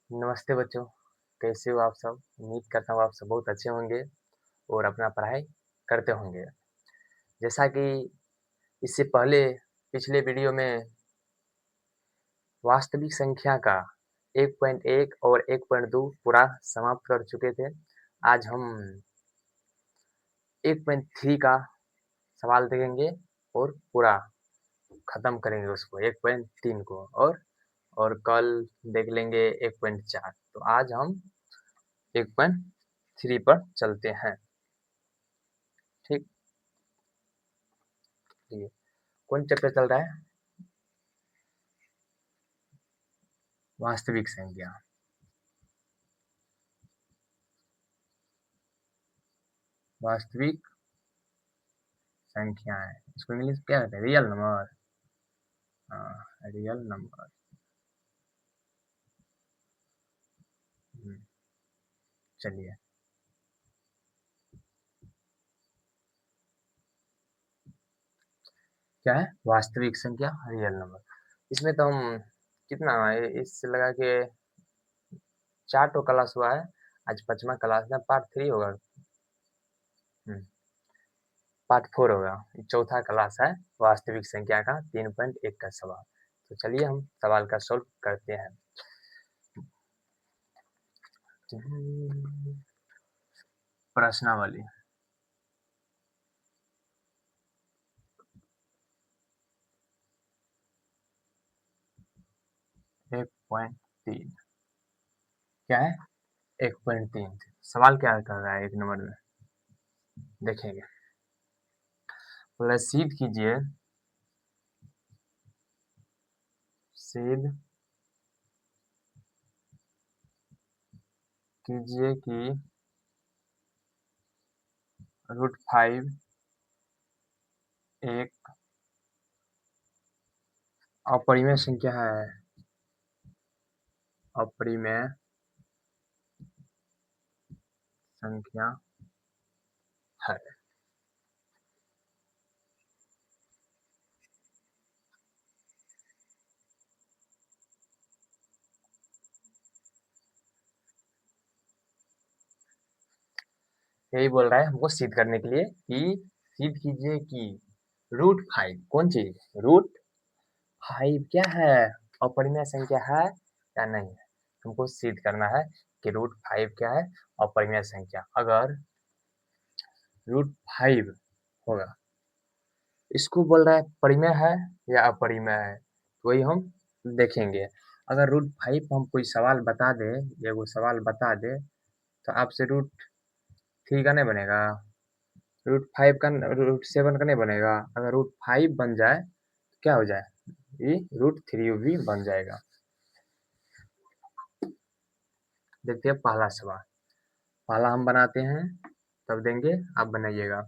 नमस्ते बच्चों, कैसे हो आप सब? उम्मीद करता हूँ आप सब बहुत अच्छे होंगे और अपना पढ़ाई करते होंगे। जैसा कि इससे पहले पिछले वीडियो में वास्तविक संख्या का 1.1 और 1.2 पूरा समाप्त कर चुके थे। आज हम 1.3 का सवाल देखेंगे और पूरा खत्म करेंगे उसको 1.3 को और कल देख लेंगे 1.4। तो आज हम 1.3 पर चलते हैं। ठीक, ये कौन चैप्टर चल रहा है? वास्तविक संख्या। वास्तविक संख्याएं, इसको इंग्लिश क्या कहते हैं? Real number. हाँ, रियल नंबर। चलिए, क्या है वास्तविक संख्या? Real number. इसमें तो हम कितना इससे लगा के 4 तो क्लास हुआ है। आज 5वां क्लास में पार्ट 3 होगा। पार्ट 4 होगा। चौथा क्लास है वास्तविक संख्या का 3.1 का सवाल। तो चलिए हम सवाल का सॉल्व करते हैं। प्रश्नावली। 1.3 क्या है? 1.3 सवाल क्या कर रहा है? 1 नंबर में देखेंगे। सिद्ध कीजिए, सिद्ध कीजिए कि √5 एक अपरिमेय संख्या है। अपरिमेय संख्या है। यही बोल रहा है हमको सिद्ध करने के लिए कि सिद्ध कीजिए कि √5 कौन चीज? √5 क्या है? अपरिमेय संख्या है या नहीं है? हमको सिद्ध करना है कि √5 क्या है? अपरिमेय संख्या। अगर √5 होगा, इसको बोल रहा है परिमेय है या अपरिमेय है, तो वही हम देखेंगे। अगर √5 हम कोई सवाल बता दे, या वो सवाल बता दे, तो आपसे √3 का नहीं बनेगा, √5 का, √7 का नहीं बनेगा। अगर √5 बन जाए तो क्या हो जाए? ये √3 भी बन जाएगा। देखते हैं पहला सवाल। पहला हम बनाते हैं, तब देंगे, आप बनाइएगा।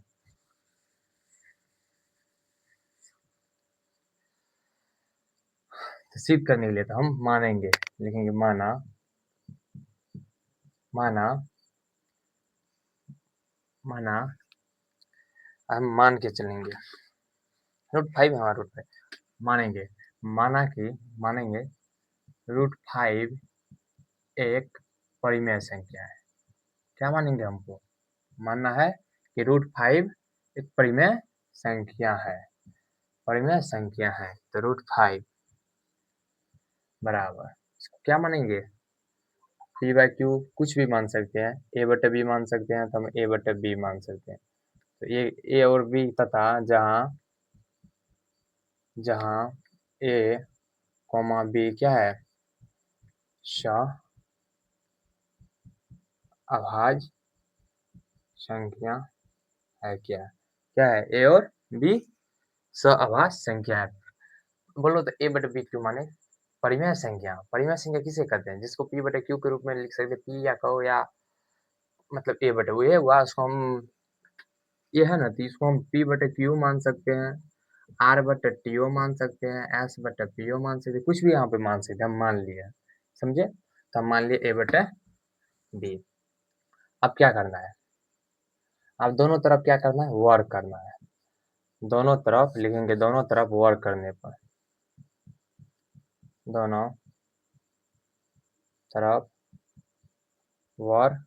तो सिद्ध करने के लिए तो हम मानेंगे, लिखेंगे माना, माना, माना, हम मान के चलेंगे। √5 हमारा √5 मानेंगे, माना कि मानेंगे √5 एक परिमेय संख्या है। क्या मानेंगे? हमको मानना है कि √5 एक परिमेय संख्या है। परिमेय संख्या है तो √5 बराबर, इसको क्या मानेंगे? p/q कुछ भी मान सकते हैं, a/b मान सकते हैं, तो हम a/b मान सकते हैं। तो ये a और b तथा जहां a, b क्या है? अभाज्य संख्या है। क्या है? a और b अभाज्य संख्या है। बोलो तो a/b क्यों माने? परिमेय संख्या। परिमेय संख्या किसे कहते हैं? जिसको p/q के रूप में लिख सकते हैं, p या कहो या मतलब a/v है हुआ, उसको हम ये है ना, तो इसको हम p/q मान सकते हैं, r/to मान सकते हैं, s/po मान सकते हैं, कुछ भी यहाँ पे मान सकते हैं। हम मान लिए, समझे? तो हम मान लिए a/b। अब क्या करना है? अब दोनों तरफ क्या करना है? वर्क करना है। दोनों तरफ लिखेंगे, दोनों तरफ वर्क करने पर, दोनों तरफ वर्क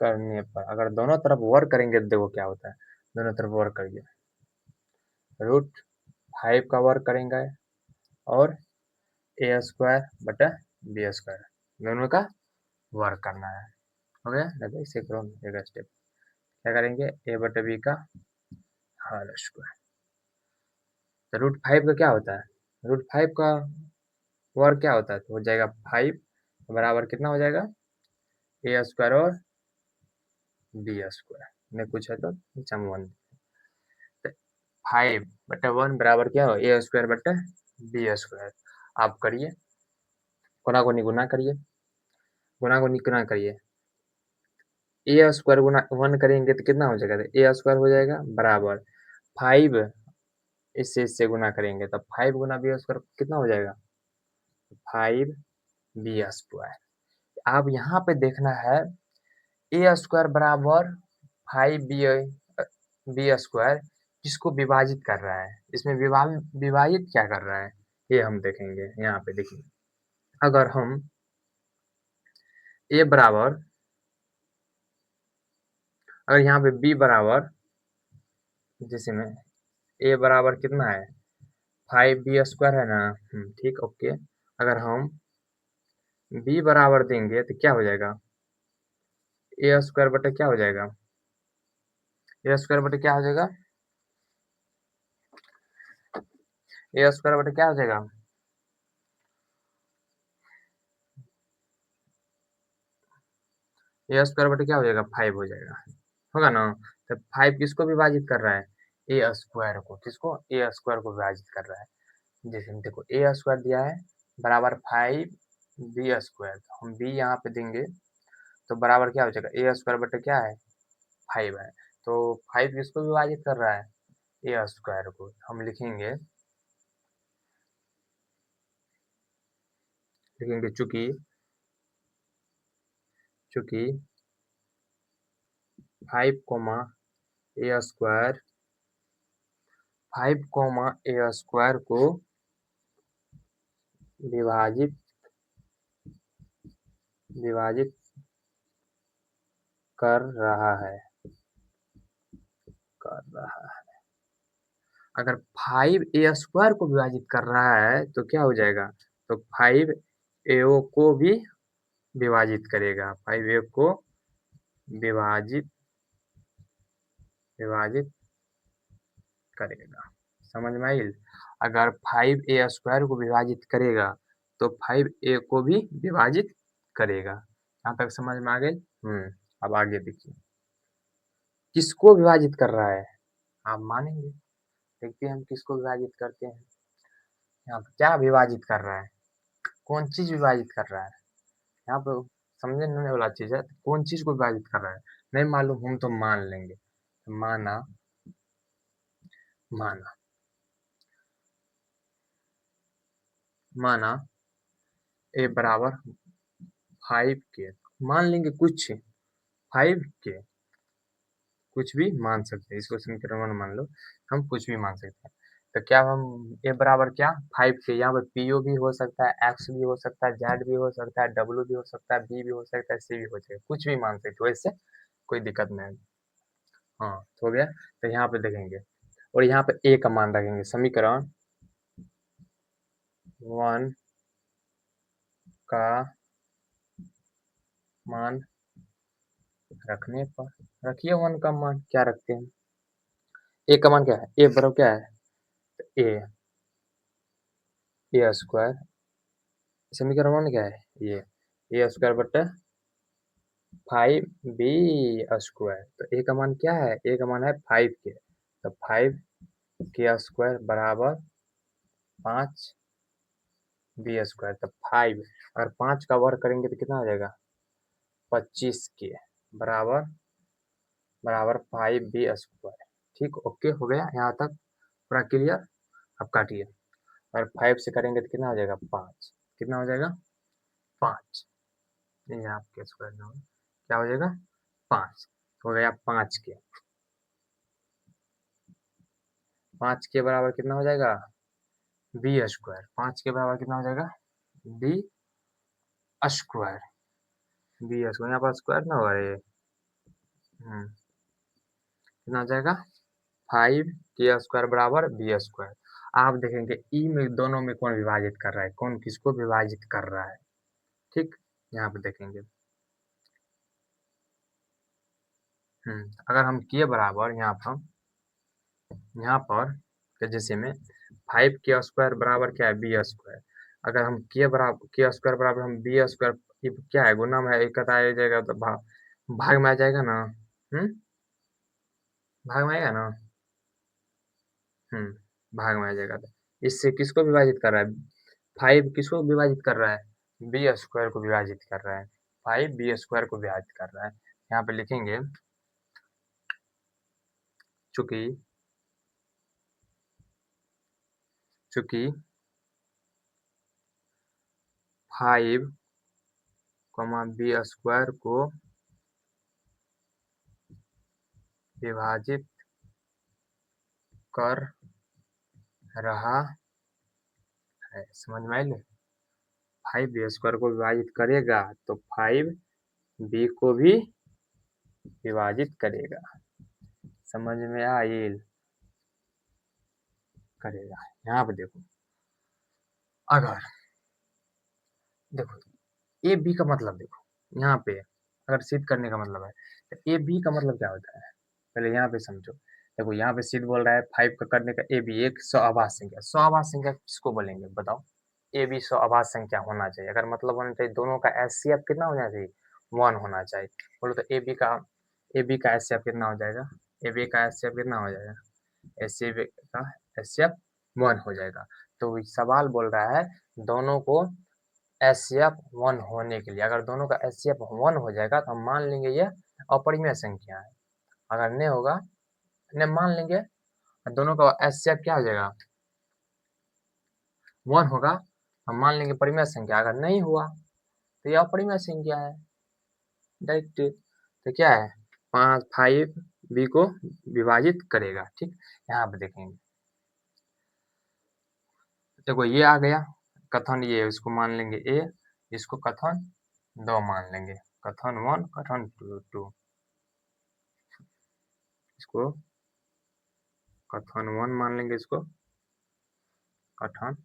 करने पर, अगर दोनों तरफ वर्क करेंगे तो देखो क्या होता है, दोनों तरफ वर्क करिए, √5 का वर्क करेंगे और a² बटा b², दोनों का वर्क करना है। हो गया, देखो इसे करो एक स्टेप, क्या करेंगे a बटा b का होल स्क्वायर। तो √5 का क्या होता है, √5 का वर्क क्या होता है, तो हो जाएगा 5 बराबर कितना हो जाएगा a² और b², नहीं कुछ है तो नीचे में 1, 5 बटा 1 बराबर क्या हो a² बटा b²। आप करिए, गुना को गुना करिए, गुना को गुना करिए, a² गुना 1 करेंगे तो कितना हो जाएगा, a² हो जाएगा बराबर 5, इससे गुना करेंगे तब 5 गुना b² कितना हो जाएगा 5b²। आप यहाँ पे देखना है a² बराबर 5b² किसको विभाजित कर रहा है, इसमें विभाजित क्या कर रहा है ये हम देखेंगे। यहाँ पे देखिए, अगर हम a बराबर, अगर यहाँ पे b बराबर, जिसमें a बराबर कितना है 5b² है ना, ठीक ओके। अगर हम b बराबर देंगे तो क्या हो जाएगा a² बटे क्या हो जाएगा, a² बटे क्या हो जाएगा, a² बटे क्या हो जाएगा, a² बटे क्या हो जाएगा 5 हो जाएगा, होगा ना। तो 5 किसको विभाजित कर रहा है a² को, किसको a² को विभाजित कर रहा है। जैसे देखो a² दिया है बराबर 5b², तो हम b यहाँ पे देंगे तो बराबर क्या हो जाएगा a² बटे क्या है 5 है। तो 5 किसको विभाजित कर रहा है a² को, हम लिखेंगे चूंकि 5 a² को विभाजित कर रहा है, अगर 5a² को विभाजित कर रहा है तो क्या हो जाएगा, तो 5a को भी विभाजित करेगा, 5a को विभाजित करेगा, समझ में आई। अगर 5a² को विभाजित करेगा तो 5a को भी विभाजित करेगा। यहाँ तक समझ में आ गई। अब आगे देखिए किसको विभाजित कर रहा है, आप मानेंगे, देखते हैं हम किसको विभाजित करते हैं। यहाँ पे क्या विभाजित कर रहा है, कौन चीज विभाजित कर रहा है, यहाँ पे समझने वाला चीज है, कौन चीज को विभाजित कर रहा है नहीं मालूम, हम तो मान लेंगे, माना a बराबर 5 के, मान लेंगे कुछ 5 के, कुछ भी मान सकते हैं, इसको समीकरण 1 मान लो, हम कुछ भी मान सकते हैं। तो क्या हम a बराबर क्या 5 के, यहाँ पर PO भी हो सकता है, X भी हो सकता है, Z भी हो सकता है, W भी हो सकता है, B भी हो सकता है, C भी हो सकता है, कुछ भी मान सकते हो, इससे कोई दिक्कत नहीं। हाँ तो हो गया। तो यहाँ पे देखेंगे और यहाँ पे a का मान रखेंगे, समीकरण 1 का मान रखने पर, रखिए 1 का मान, क्या रखते हैं a का मान क्या है, a बराबर क्या है a² समीकरण 1 क्या है ये a² बटे 5b², तो a का मान क्या है, a का मान है 5 के, तो 5 के² बराबर 5b², तो 5 अगर 5 का वर्ग करेंगे तो कितना हो जाएगा 25 के बराबर 5b²। ठीक ओके हो गया, यहाँ तक पूरा क्लियर। अब काटिए, और 5 से करेंगे तो कितना हो जाएगा 5, कितना हो जाएगा 5, नहीं आपके स्क्वायर में क्या हो जाएगा 5, हो गया 5 के बराबर कितना हो जाएगा b², 5 के बराबर कितना हो जाएगा b², स्क्वायर बी स्क्वायर, यहाँ पर स्क्वायर ना होगा ये। कितना आ जाएगा 5k² बराबर b²। आप देखेंगे ई में दोनों में कौन विभाजित कर रहा है, कौन किसको विभाजित कर रहा है। ठीक, यहाँ पे देखेंगे। अगर हम किए बराबर यहाँ पर जैसे में 5k² बराबर क्या है b²। अगर हम k² बराबर हम b², ये क्या है गुना में एक कता आ जाएगा तो भाग में आ जाएगा ना। भाग में आएगा ना। भाग में आ जाएगा। तो इससे किसको विभाजित कर रहा है, 5 किसको विभाजित कर रहा है, b² को विभाजित कर रहा है। 5 b² को विभाजित कर रहा है। यहाँ पे लिखेंगे चूंकि 5, b² को विभाजित कर रहा है। समझ में आइले, 5 b² को विभाजित करेगा तो 5 b को भी विभाजित करेगा। समझ में आइल, करेगा। यहाँ पे देखो, अगर देखो ए बी का मतलब देखो, यहाँ पे अगर सिद्ध करने का मतलब है तो ए बी का मतलब क्या होता है, पहले यहाँ पे समझो। देखो यहाँ पे सिद्ध बोल रहा है 5 का करने का ए बी एक सवाभाज्य संख्या। सवाभाज्य संख्या किसको बोलेंगे बताओ, ए बी सवाभाज्य संख्या होना चाहिए। अगर मतलब होना चाहिए दोनों का एचसीएफ कितना होना चाहिए, 1 होना चाहिए। बोलो तो ए बी का एचसीएफ कितना हो जाएगा, ए बी का एचसीएफ कितना हो जाएगा, एचसीएफ का एचसीएफ 1 हो जाएगा। तो सवाल बोल रहा है दोनों को एचसीएफ 1 होने के लिए, अगर दोनों का एचसीएफ 1 हो जाएगा तो हम मान लेंगे ये अपरिमेय संख्या है। अगर नहीं होगा, नहीं मान लेंगे दोनों का एचसीएफ क्या हो जाएगा 1 होगा, हम मान लेंगे परिमेय संख्या। अगर नहीं हुआ तो ये अपरिमेय संख्या है डायरेक्ट। तो क्या है 5 बी को विभाजित करेगा। ठीक, यहाँ पे देखेंगे देखो ये आ गया कथन, ये इसको मान लेंगे ए, इसको कथन 2 मान लेंगे, कथन 1 कथन 2, इसको कथन 1 मान लेंगे, इसको कथन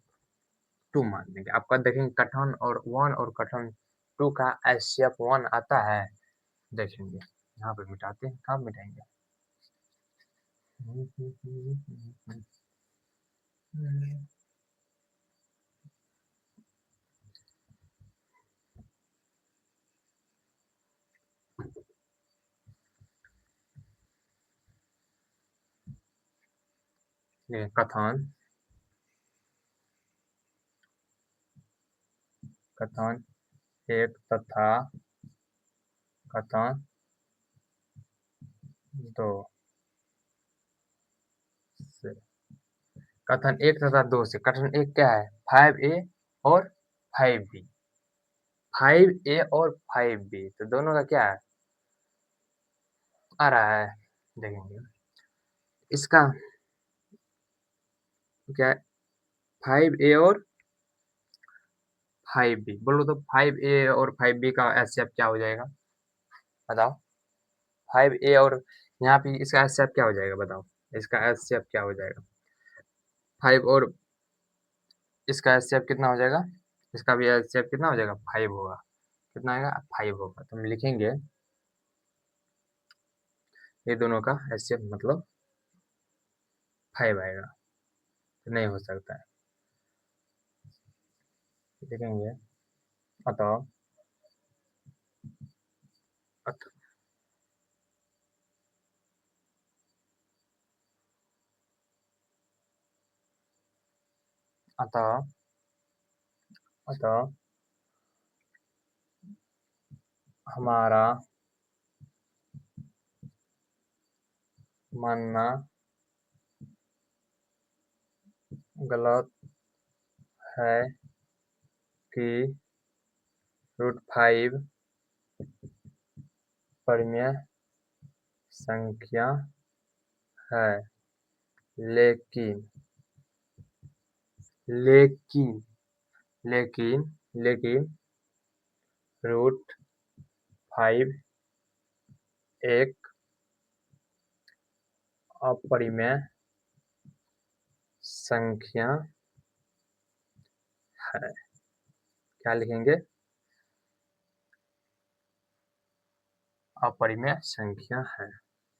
2 मान लेंगे। आपका देखेंगे कथन और 1 और कथन 2 का एचसीएफ 1 आता है। देखेंगे यहाँ पे मिटाते हैं, कहाँ मिटाएंगे। कथन कथन 1 तथा कथन 2 से, कथन 1 तथा 2 से। कथन 1 क्या है 5a और 5b, 5a और 5b, तो दोनों का क्या है आ रहा है। देखेंगे इसका क्या है 5a और 5b। बोलो तो 5a और 5b का एचसीएफ क्या हो जाएगा बताओ, 5a और यहाँ पे इसका एचसीएफ क्या हो जाएगा बताओ, इसका एचसीएफ क्या हो जाएगा 5 और इसका एचसीएफ कितना हो जाएगा, इसका भी एचसीएफ कितना हो जाएगा 5 होगा। कितना आएगा 5 होगा। तो हम लिखेंगे ये दोनों का एचसीएफ मतलब 5 आएगा, तो नहीं हो सकता है। लिखेंगे अतः अत- अतः अतः हमारा मानना गलत है कि √5 परिमेय संख्या है, लेकिन लेकिन लेकिन लेकिन √5 एक अपरिमेय संख्या है। क्या लिखेंगे? अपरिमेय संख्या है।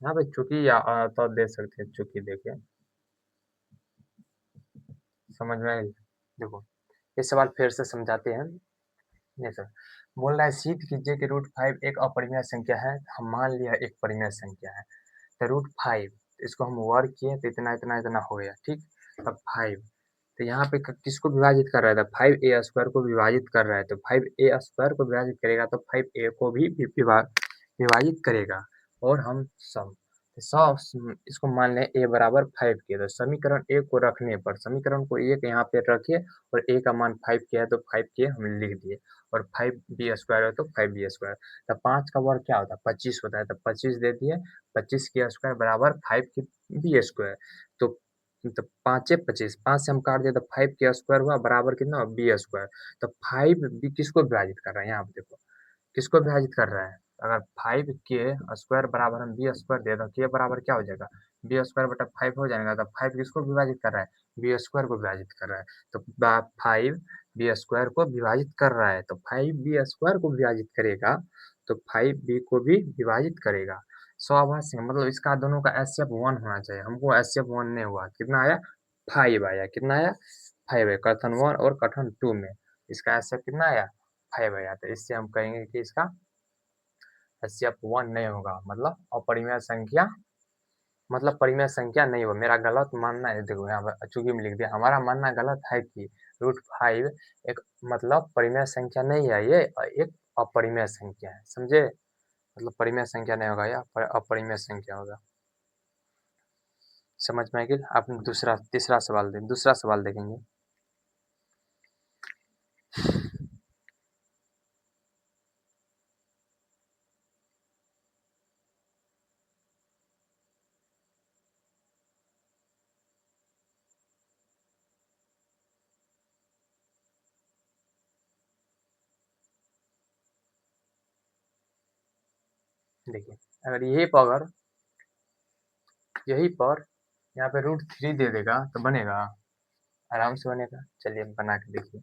यहाँ पे चूंकि या तो दे सकते हैं, चूंकि देखें, समझ में आई? देखो ये सवाल फिर से समझाते हैं। नहीं सर, बोल रहा है सिद्ध कीजिए कि √5 एक अपरिमेय संख्या है। हम मान लिया एक परिमेय संख्या है, तो √5 इसको हम वर्ग किए तो इतना इतना इतना हो गया, ठीक। अब 5 तो यहाँ पे किसको विभाजित कर रहा था? 5a² को विभाजित कर रहा है, तो 5a² को विभाजित करेगा तो 5a को भी विभाजित करेगा। और हम सम इसको मान लें a बराबर 5 के, तो समीकरण a को रखने पर समीकरण को एक यहाँ पे रखिए और a का मान 5 के है तो 5 के हम लिख दिए, और 5b² है तो 5b²। तो 5 का वर्ग क्या होता है? 25 होता है, तो 25 दे दिए। 25 के स्क्वायर बराबर 5 की b²। तो 5 25, 5 से हम काट दिए तो 5 के स्क्वायर हुआ बराबर कितना? b²। तो 5 b किसको विभाजित कर रहे हैं? यहाँ पे देखो किसको विभाजित कर रहा है? अगर 5 के स्क्वायर बराबर हम b² दे दो, के बराबर क्या हो जाएगा? b² बटा 5 हो जाएगा। तो 5 किसको विभाजित कर रहा है? b² को विभाजित कर रहा है। तो 5 b² को विभाजित कर रहा है, तो 5 b² को विभाजित करेगा तो 5 b को भी विभाजित करेगा। स्वाभाविक मतलब इसका दोनों का HCF 1 होना चाहिए। हमको HCF 1 नहीं हुआ, कितना आया? 5 आया। कितना आया? 5 आया। कथन 1 और कथन 2 में इसका HCF कितना आया? 5 आया। तो इससे हम कहेंगे कि इसका HCF 1 नहीं होगा, मतलब अपरिमेय संख्या, मतलब परिमेय संख्या नहीं हो। मेरा गलत मानना है, देखो यहाँ पर चूंकि में लिख दिया, हमारा मानना गलत है कि √5 एक मतलब परिमेय संख्या नहीं है, ये एक अपरिमेय संख्या है, समझे? मतलब परिमेय संख्या नहीं होगा, यह अपरिमेय संख्या होगा। समझ में आएगी? आप तीसरा सवाल दूसरा सवाल देखेंगे। देखिए अगर यही पर यहाँ पे √3 दे देगा तो बनेगा, आराम से बनेगा। चलिए बना के देखिए।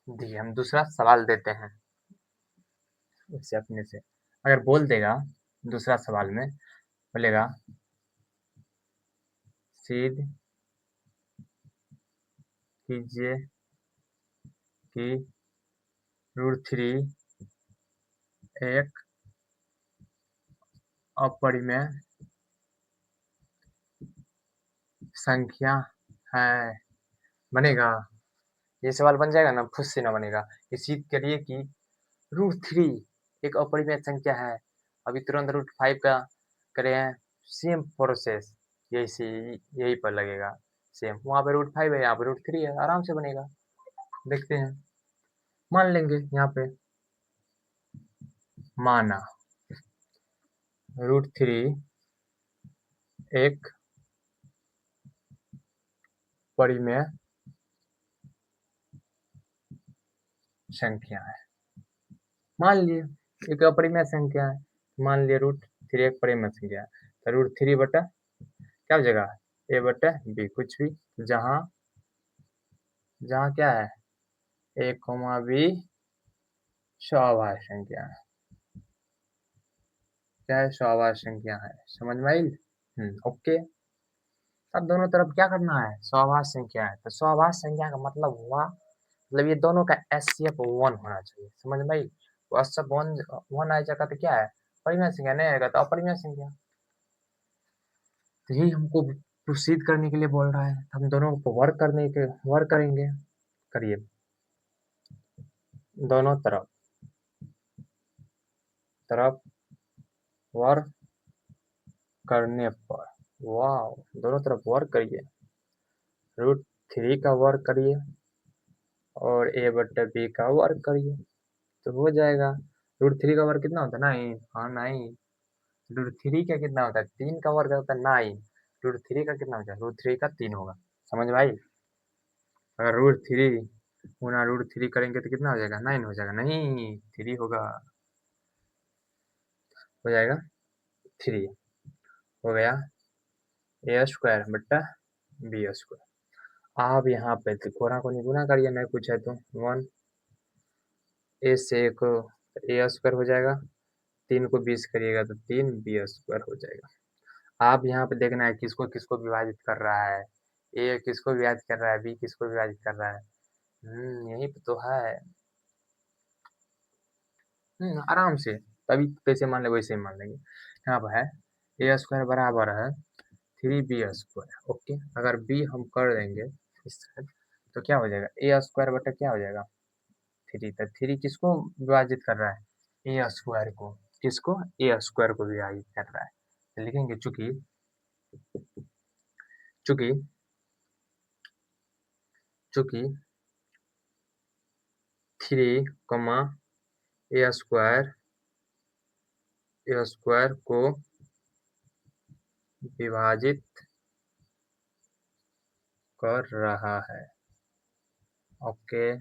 देखिए हम दूसरा सवाल देते हैं उससे अपने से। अगर बोल देगा दूसरा सवाल में, बोलेगा सिद्ध कीजिए कि √3 एक अपरिमेय संख्या है, बनेगा? ये सवाल बन जाएगा ना, खुद से ना बनेगा। ये सिद्ध करिए कि √3 एक अपरिमेय संख्या है। अभी तुरंत √5 का करे हैं, सेम प्रोसेस यही पर लगेगा सेम। वहाँ पे √5 है, यहाँ पे √3 है, आराम से बनेगा। देखते हैं, मान लेंगे यहाँ पे माना √3 एक परिमेय संख्या है। मान लिए एक अपरिमेय संख्या है, मान लिए √3 एक परिमेय संख्या है, तो √3 बटा क्या हो जाएगा? a बटा b, कुछ भी जहाँ जहाँ क्या है a, b स्वाभाविक संख्या है। क्या है? स्वाभाविक संख्या है। समझ में आई? ओके। अब दोनों तरफ क्या करना है? स्वाभाविक संख्या है, तो स्वाभाविक संख्या का मतलब हुआ, मतलब ये दोनों का HCF 1 होना चाहिए। समझ में आई? तो HCF 1 आ जाएगा तो क्या है? परिमेय संख्या, नहीं आएगा तो अपरिमेय संख्या। तो यही हमको प्रोसीड करने के लिए बोल रहा है, हम दोनों को वर्क करेंगे। करिए दोनों तरफ वर्क करने पर, वाह, दोनों तरफ वर्क करिए, √3 का वर्क करिए और a/b का वर्क करिए तो हो जाएगा। √3 का वर्क कितना होता है? 9। हाँ 9। √3 का कितना होता है? 3 का वर्क होता है 9। √3 का कितना होता है? √3 का 3 होगा। समझ में आई? अगर √3 गुना √3 करेंगे तो कितना हो जाएगा? 9 हो जाएगा। नहीं, 3 होगा, हो जाएगा 3। हो गया a² बट्टा b²। आप यहाँ पे कोना को गुना करिए, नहीं कुछ है तो 1 a से a को a² हो जाएगा, 3 को 20 करिएगा तो 3 b² हो जाएगा। आप यहाँ पे देखना है किसको किसको विभाजित कर रहा है, a किसको विभाजित कर रहा है, b किसको विभाजित कर रहा है। यही तो है। आराम से तभी कैसे मान ले वैसे ही मान लेंगे। यहाँ पर है a² बराबर है 3b²। ओके, अगर b हम कर देंगे इस तरह तो क्या हो जाएगा? a² बटा क्या हो जाएगा? 3। तो 3 किसको विभाजित कर रहा है? a² को। किसको? a² को विभाजित कर रहा है। तो लिखेंगे चूंकि चूंकि चूंकि 3, a² को विभाजित कर रहा है। ओके,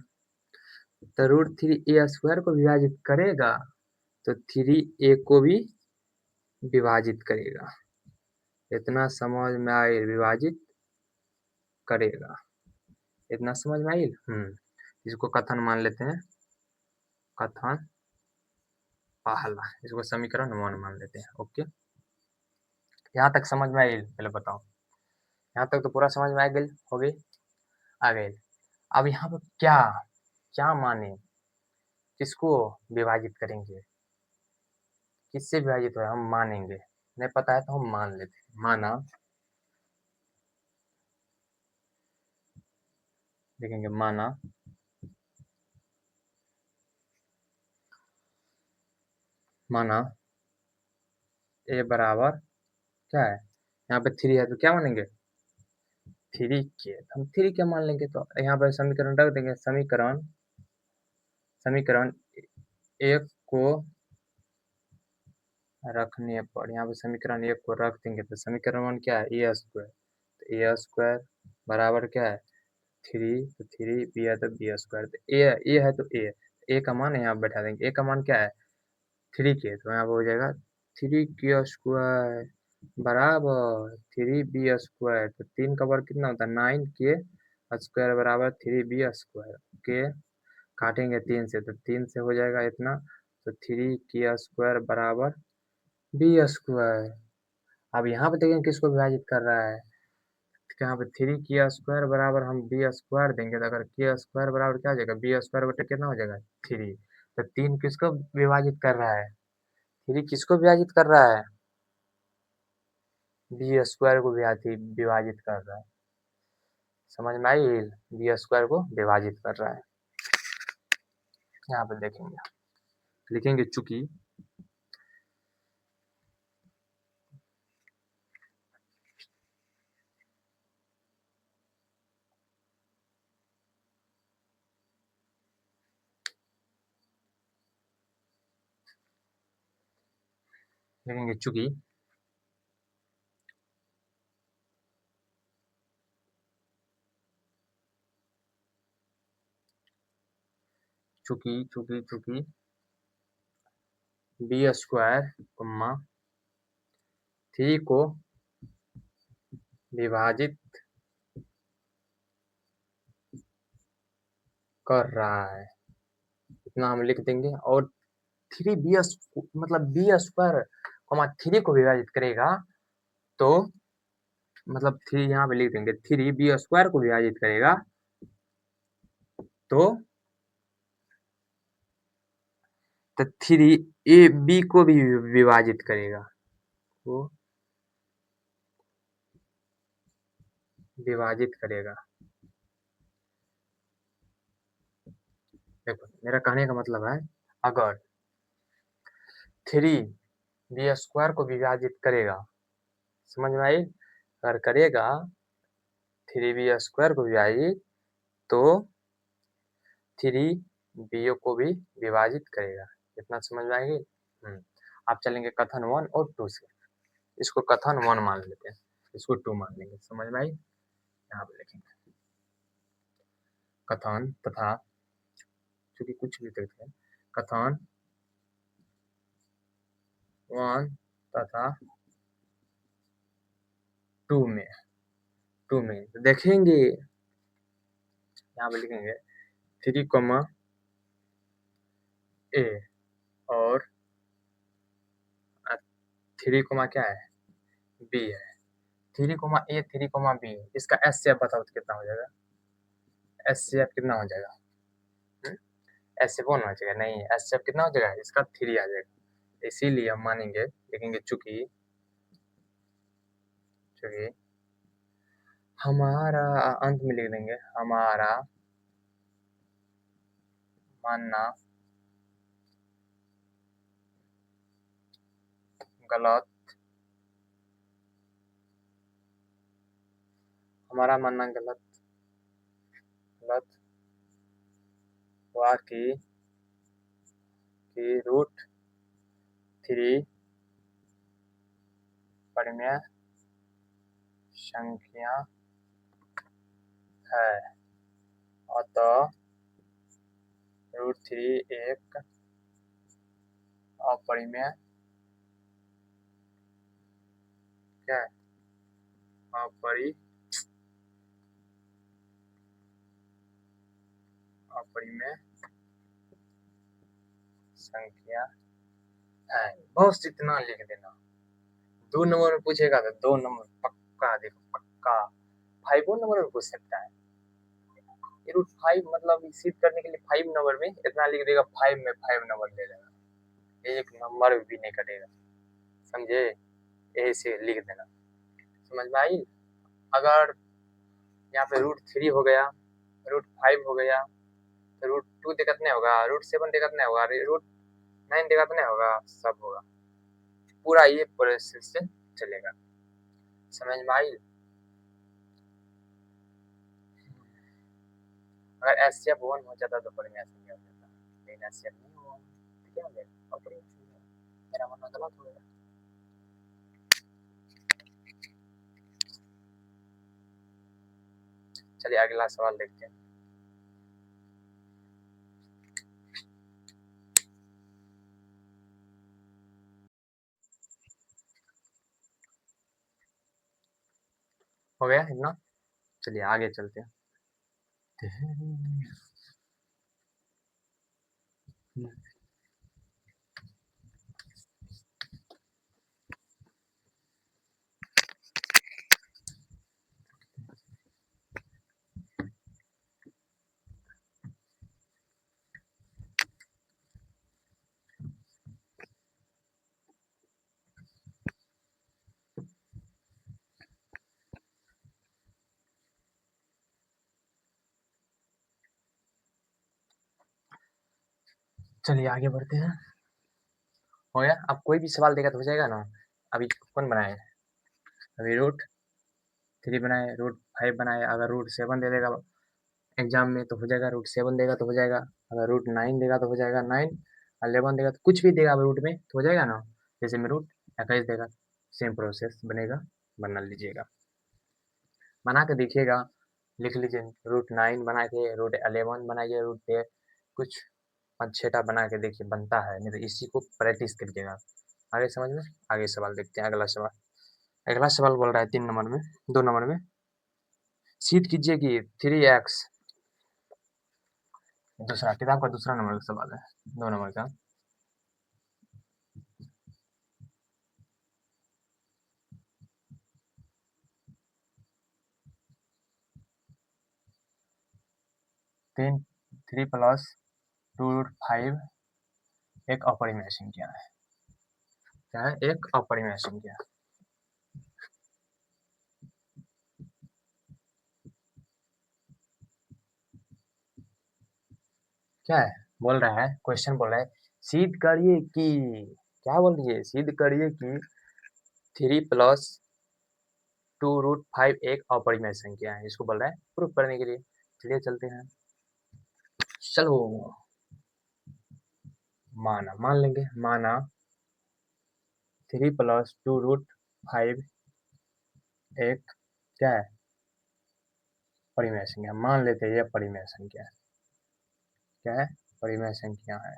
तो √3 a² को विभाजित करेगा तो 3a को भी विभाजित करेगा। इतना समझ में आए? विभाजित करेगा, इतना समझ में आई? इसको कथन मान लेते हैं, कथन पहला, इसको समीकरण 1 मान लेते हैं। ओके, यहाँ तक समझ में आई? पहले बताओ, यहाँ तक तो पूरा समझ में आ गई होगी? आ गई। अब यहाँ पर क्या क्या माने, किसको विभाजित करेंगे, किससे विभाजित हो हम मानेंगे, नहीं पता है तो हम मान लेते हैं। देखेंगे माना a बराबर क्या है? यहाँ पे 3 है तो क्या मानेंगे? 3 के, हम 3 के मान लेंगे। तो यहाँ पर समीकरण रख देंगे, समीकरण 1 को रखने पर, यहाँ पे समीकरण 1 को रख देंगे तो समीकरण 1 क्या है? a²। तो a² बराबर क्या है? 3। तो 3 b है तो b²। तो a है तो a का मान यहाँ बैठा देंगे। a का मान क्या है? 3 के, तो यहाँ पे हो जाएगा 3k² बराबर 3b²। तो 3 का वर्ग कितना होता है? 9k² बराबर 3b²। ओके, काटेंगे 3 से तो 3 से हो जाएगा इतना, तो 3k² बराबर b²। अब यहाँ पे देखें किसको विभाजित कर रहा है, तो यहाँ पे 3k² बराबर हम b² देंगे तो अगर k² बराबर क्या हो जाएगा? b² बटे कितना हो जाएगा? 3। तो 3 किसको विभाजित कर रहा है? 3 किसको विभाजित कर रहा है? b² को विभाजित कर रहा है। समझ में आई? b² को विभाजित कर रहा है। यहाँ पे देखेंगे, लिखेंगे चूंकि लिखेंगे चूंकि b², 3 को विभाजित कर रहा है, इतना हम लिख देंगे। और 3b मतलब b², 3 को विभाजित करेगा तो मतलब 3 यहाँ पे लिख देंगे, 3b² को विभाजित करेगा तो 3ab को भी विभाजित करेगा, वो विभाजित करेगा। देखो मेरा कहने का मतलब है, अगर 3b² को विभाजित करेगा, समझ में आई? अगर करेगा 3b² को विभाजित तो 3b को भी विभाजित करेगा। इतना समझ में आएगी? आप चलेंगे कथन 1 और 2 से। इसको कथन 1 मान लेते हैं, इसको 2 मान लेंगे। समझ में आई? यहाँ पे लिखेंगे कथन तथा, चूंकि कुछ भी देखते हैं, कथन 1 तथा 2 में देखेंगे, यहाँ पे लिखेंगे 3, A और 3, क्या है, B है। 3, A 3, B, इसका HCF बताओ तो कितना हो जाएगा? HCF कितना हो जाएगा? HCF 1 हो जाएगा? नहीं, HCF कितना हो जाएगा? इसका 3 आ जाएगा। इसीलिए हम मानेंगे, लिखेंगे चूंकि हमारा, अंत में लिख देंगे हमारा मानना गलत, हमारा मानना गलत हुआ कि √3 परिमेय संख्या है, अतः √3 एक अपरिमेय, क्या है, अपरिमेय संख्या है। बस इतना लिख देना। 2 नंबर में पूछेगा तो 2 नंबर पक्का, देखो पक्का। 5 नंबर में पूछ सकता है। √5 मतलब सिद्ध करने के लिए 5 नंबर में इतना लिख देगा, 5 में 5 नंबर ले लेगा, 1 नंबर भी नहीं कटेगा। समझे? यही से लिख देना। समझ में आई? अगर यहाँ पे √3 हो गया, √5 हो गया, तो √2 देगा तो नहीं होगा, √7 देगा तो नहीं होगा, √9 देगा तो नहीं होगा, सब होगा। पूरा ये प्रोसेस से चलेगा। समझ में आई? अगर HCF 1 हो जाता तो परिमेय संख्या हो जाता, लेकिन HCF नहीं हुआ तो क्या हो जाएगा, अपरिमेय संख्या। मेरा मानना गलत हो गया। चलिए अगला सवाल देखते हैं। हो गया इतना? चलिए आगे चलते हैं। चलिए आगे बढ़ते हैं। हो गया? अब कोई भी सवाल देगा तो हो जाएगा ना। अभी कौन बनाए? अभी √3 बनाए, √5 बनाए। अगर √7 दे देगा एग्जाम में तो हो जाएगा, √7 देगा तो हो जाएगा, अगर √9 देगा तो हो जाएगा 9, 11 देगा तो कुछ भी देगा रूट में तो हो जाएगा ना। जैसे में √21 देगा, सेम प्रोसेस बनेगा, बना लीजिएगा, बना के देखिएगा, लिख लीजिए। √9 बना के, √11 बनाइए, कुछ 5-6 बना के देखिए बनता है, नहीं तो इसी को प्रैक्टिस करिएगा। आगे समझ में? आगे सवाल देखते हैं। अगला सवाल बोल रहा है 3 नंबर में, 2 नंबर में, सिद्ध कीजिए कि 3x, दूसरा किताब का दूसरा नंबर का सवाल है, 2 नंबर का। तीन 3 + √5 एक अपरिमेय संख्या है। क्या है? एक अपरिमेय संख्या। क्या है बोल रहा है, क्वेश्चन बोल रहा है सिद्ध करिए कि, क्या बोल रही है, सिद्ध करिए कि 3 + 2√5 एक अपरिमेय संख्या है। इसको बोल रहा है प्रूफ करने के लिए। चलिए चलते हैं, चलो मान लेंगे, माना 3 + 2√5 एक क्या है, परिमेय संख्या। मान लेते हैं ये परिमेय संख्या है। क्या है, परिमेय संख्या है।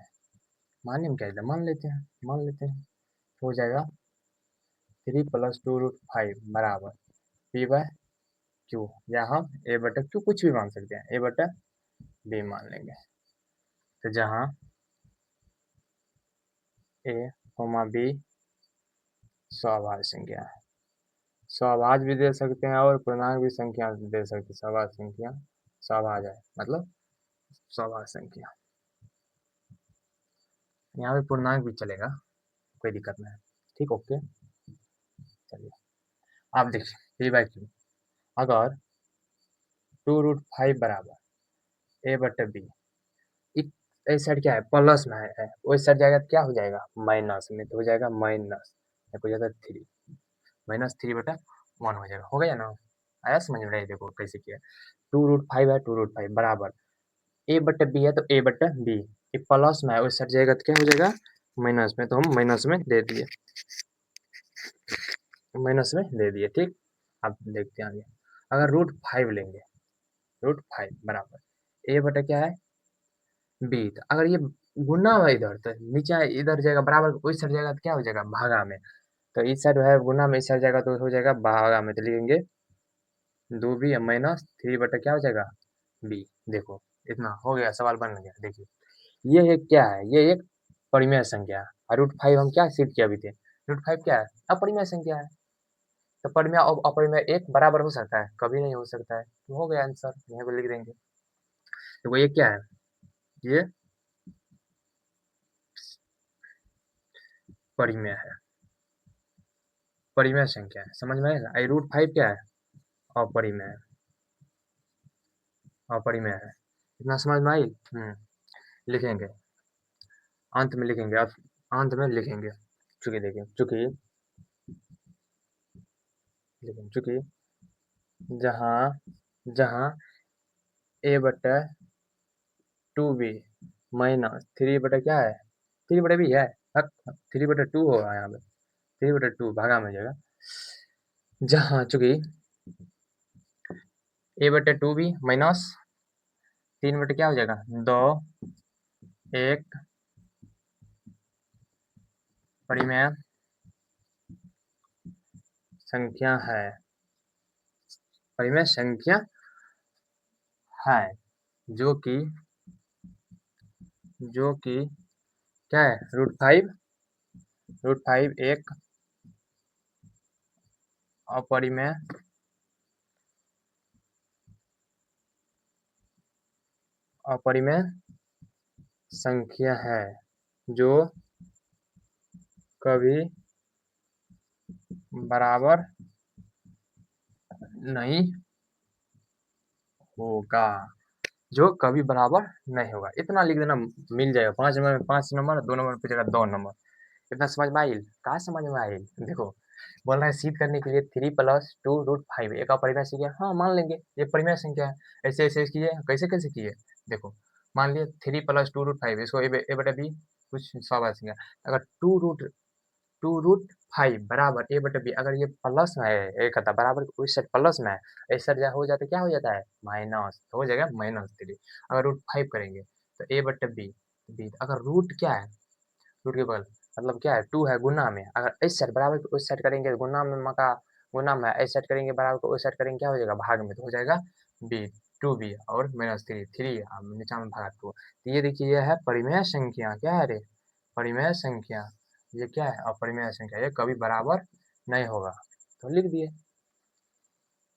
मानने में क्या है, मान लेते हैं तो हो जाएगा 3 + 2√5 बराबर P/Q, या हम A/Q कुछ भी मान सकते हैं, A/B मान लेंगे। तो जहाँ A, B स्वाभाविक संख्या है, स्वाभाज भी दे सकते हैं और पूर्णांक भी संख्या दे सकते हैं। स्वाभाविक संख्या, स्वाभाज है मतलब स्वाभाविक संख्या, यहाँ पे पूर्णांक भी चलेगा, कोई दिक्कत नहीं। ठीक, ओके। चलिए आप देखिए P/Q, अगर 2√5 बराबर A/B, इस साइड क्या है, प्लस में है, उस साइड जाएगा तो क्या हो जाएगा, माइनस में, तो हो जाएगा माइनस, हो जाएगा 3, -3/1 हो जाएगा। हो गया ना, आया समझ में? देखो कैसे किया, 2√5 है, 2√5 बराबर A/B है तो A/B, ये प्लस में है, उस साइड जाएगा तो क्या हो जाएगा, माइनस में, तो हम माइनस में दे दिए, ठीक। अब देखते हैं आगे, अगर √5 लेंगे, √5 बराबर A/क्या है, B, तो अगर ये गुना है इधर तो नीचे इधर जाएगा बराबर, उस साइड जाएगा तो क्या हो जाएगा, भागा में, तो इस साइड है गुना में, इस साइड जाएगा तो हो जाएगा भागा में, तो लिखेंगे 2B -3 क्या हो जाएगा, B। देखो इतना हो गया, सवाल बन गया। देखिए ये एक क्या है, ये एक परिमेय संख्या है, और √5 हम क्या सिद्ध किया अभी थे, √5 क्या है, अपरिमेय संख्या है। तो परिमेय और अपरिमेय एक बराबर हो सकता है, कभी नहीं हो सकता है, तो हो गया आंसर, यहाँ पे लिख देंगे। तो ये क्या है, ये परिमेय है, परिमेय संख्या है, समझ में आएगा। √5 क्या है, अपरिमेय है, अपरिमेय है, इतना समझ में आई। लिखेंगे, अंत में लिखेंगे, अब अंत में लिखेंगे, चूंकि देखिए, चूंकि जहाँ A/2B -3 क्या है, 3/B है, 3/2 होगा यहाँ पे, 3/2 भागा में जाएगा, जहाँ चूंकि A/2B -3 क्या हो जाएगा, 2 एक परिमेय संख्या है, परिमेय संख्या है, जो कि क्या है, √5 एक अपरिमेय संख्या है, जो कभी बराबर नहीं होगा, जो कभी बराबर नहीं होगा। इतना लिख देना, मिल जाएगा। 5 नंबर में 5 नंबर, 2 नंबर पूछेगा 2 नंबर। इतना समझ में आइल, कहा समझ में आइल। देखो बोल रहा है सिद्ध करने के लिए 3 + 2√5 एक अपरिमेय संख्या, हाँ मान लेंगे ये परिमेय संख्या है। ऐसे ऐसे किए, कैसे कैसे किए, देखो मान लिए 3 + 2√5, इसको A/B कुछ स्वाभाविक संख्या, अगर 2√5 बराबर A/B, अगर ये प्लस में है, एक था बराबर उस साइड प्लस में है, इस साइड हो जाता है, क्या हो जाता है, माइनस, तो हो जाएगा -3। अगर √5 करेंगे तो A/B, अगर रूट क्या है, रूट के बगल मतलब क्या है, 2 है गुना में, अगर इस साइड बराबर उस साइड करेंगे, गुना में मका गुना में, इस साइड करेंगे बराबर को उस साइड करेंगे, क्या हो जाएगा, भाग में, तो हो जाएगा B, 2B और -3, 3 नीचा में भागा 2। तो ये देखिए, ये है परिमेय संख्या, क्या है रे, परिमेय संख्या। ये क्या है, अपरिमेय संख्या, ये कभी बराबर नहीं होगा, तो लिख दिए।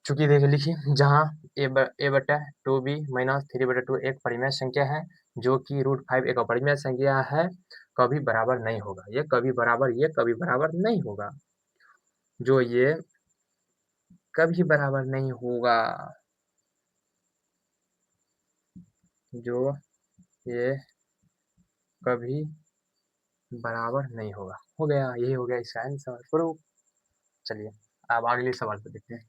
चूंकि देखिए, लिखिए जहाँ A/2B -3/2 एक परिमेय संख्या है, जो कि √5 एक अपरिमेय संख्या है, कभी बराबर नहीं होगा, ये कभी बराबर नहीं होगा, जो ये कभी बराबर नहीं होगा, जो ये कभी बराबर नहीं होगा। हो गया, यही हो गया इसका आंसर प्रूफ। चलिए अब अगले सवाल पे देखते हैं।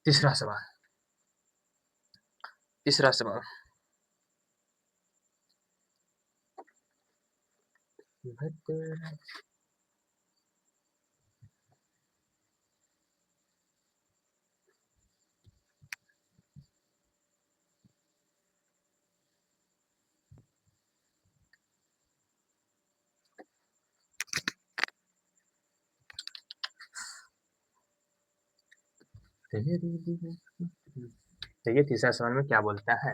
तीसरा सवाल, तीसरा सवाल देखिए तीसरा सवाल में क्या बोलता है।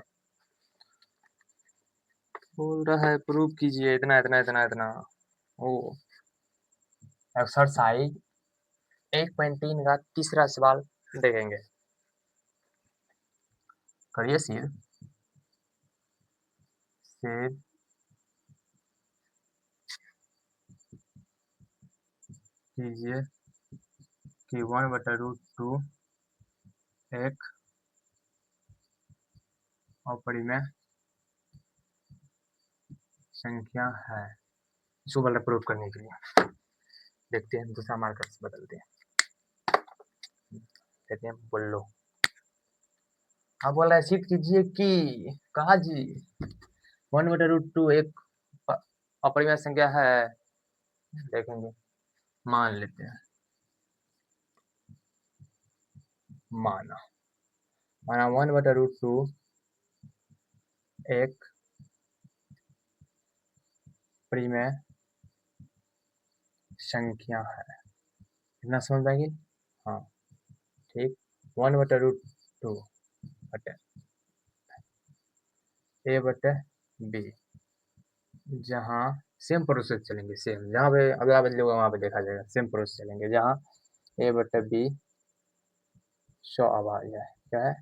बोल रहा है प्रूफ कीजिए इतना इतना इतना इतना। ओ एक्सरसाइज 1.3 का तीसरा सवाल देखेंगे। करिए सिर सेब कीजिए कि 1/√2 एक अपरिमेय संख्या है। इसको बोल रहा प्रूफ करने के लिए। देखते हैं दूसरा मार्कर से बदलते हैं। कहते हैं बोलो। हाँ बोल रहा है सिद्ध कीजिए कि कहा जी 1/√2 एक अपरिमेय संख्या है। देखेंगे, मान लेते हैं, माना 1/√2 एक परिमेय संख्या है। इतना समझ आएगी? हाँ ठीक। 1/√2 बटे ए बटे बी, जहाँ सेम प्रोसेस चलेंगे, सेम जहाँ पे अगला बदले होगा वहाँ पे देखा जाएगा, सेम प्रोसेस चलेंगे। जहाँ ए बटे बी अभाज्य है। क्या है?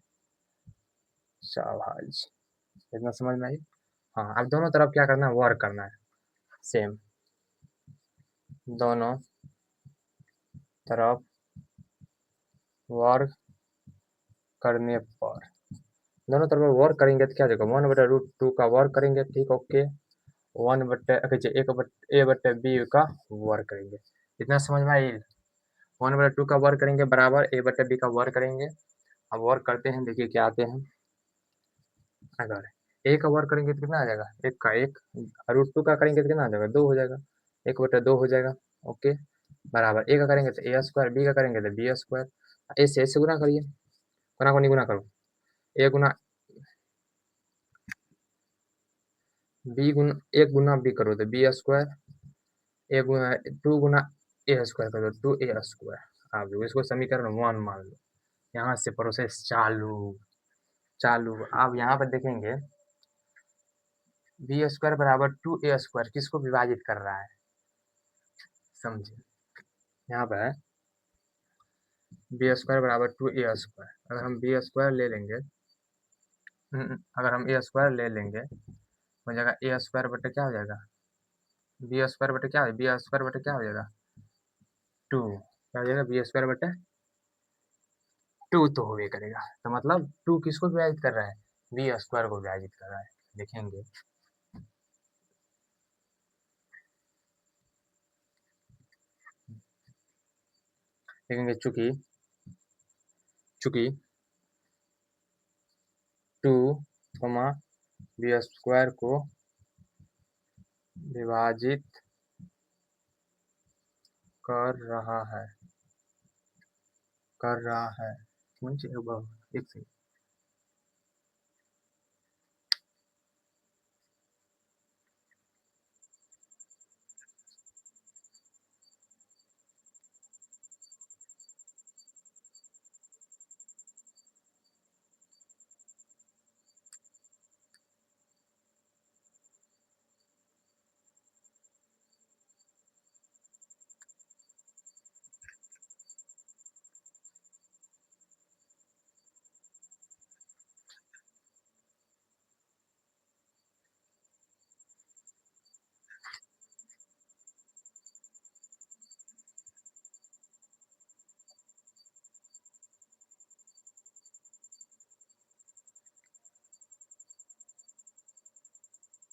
अभाज्य। इतना समझ में आई? हाँ अब दोनों तरफ क्या करना है, वर्क करना है सेम। दोनों तरफ वर्क करने पर, दोनों तरफ वर्क करेंगे तो क्या होगा, 1/√2 का वर्क करेंगे, ठीक ओके। 1/ए बटे बी का वर्क करेंगे। इतना समझ में आई? 1/2 का वर्क करेंगे बराबर ए बटे बी का वर्क करेंगे। अब वर्क करते हैं, देखिए क्या आते हैं। अगर ए का वर्क करेंगे तो कितना आ जाएगा, एक का एक, √2 का करेंगे तो कितना आ जाएगा, 2 हो जाएगा, 1/2 हो जाएगा। ओके बराबर ए का करेंगे तो ए स्क्वायर, बी का करेंगे तो बी स्क्वायर। ए से गुना करिए, गुना को नहीं गुना करो, ए गुना बी गुना, एक गुना बी करो तो बी स्क्वायर, ए गुना 2 गुना ए स्क्वायर करो 2a²। आप लोग इसको समीकरण 1 मान लो। यहाँ से प्रोसेस चालू चालू। अब यहाँ पर देखेंगे बी स्क्वायर बराबर 2a² किसको विभाजित कर रहा है, समझिए। यहाँ पर बी स्क्वायर बराबर 2a², अगर हम बी स्क्वायर ले लेंगे, अगर हम ए स्क्वायर ले लेंगे हो जाएगा ए स्क्वायर बटे क्या हो जाएगा, बी स्क्वायर बटे क्या हो, बी स्क्वायर बटे क्या हो जाएगा 2, क्या हो जाएगा बी स्क्वायर बटे 2 तो होवे करेगा। तो मतलब 2 किसको विभाजित कर रहा है, बी स्क्वायर को विभाजित कर रहा है। देखेंगे देखेंगे चूंकि चूंकि 2 बी स्क्वायर को विभाजित कर रहा है, कर रहा है। एक सेकंड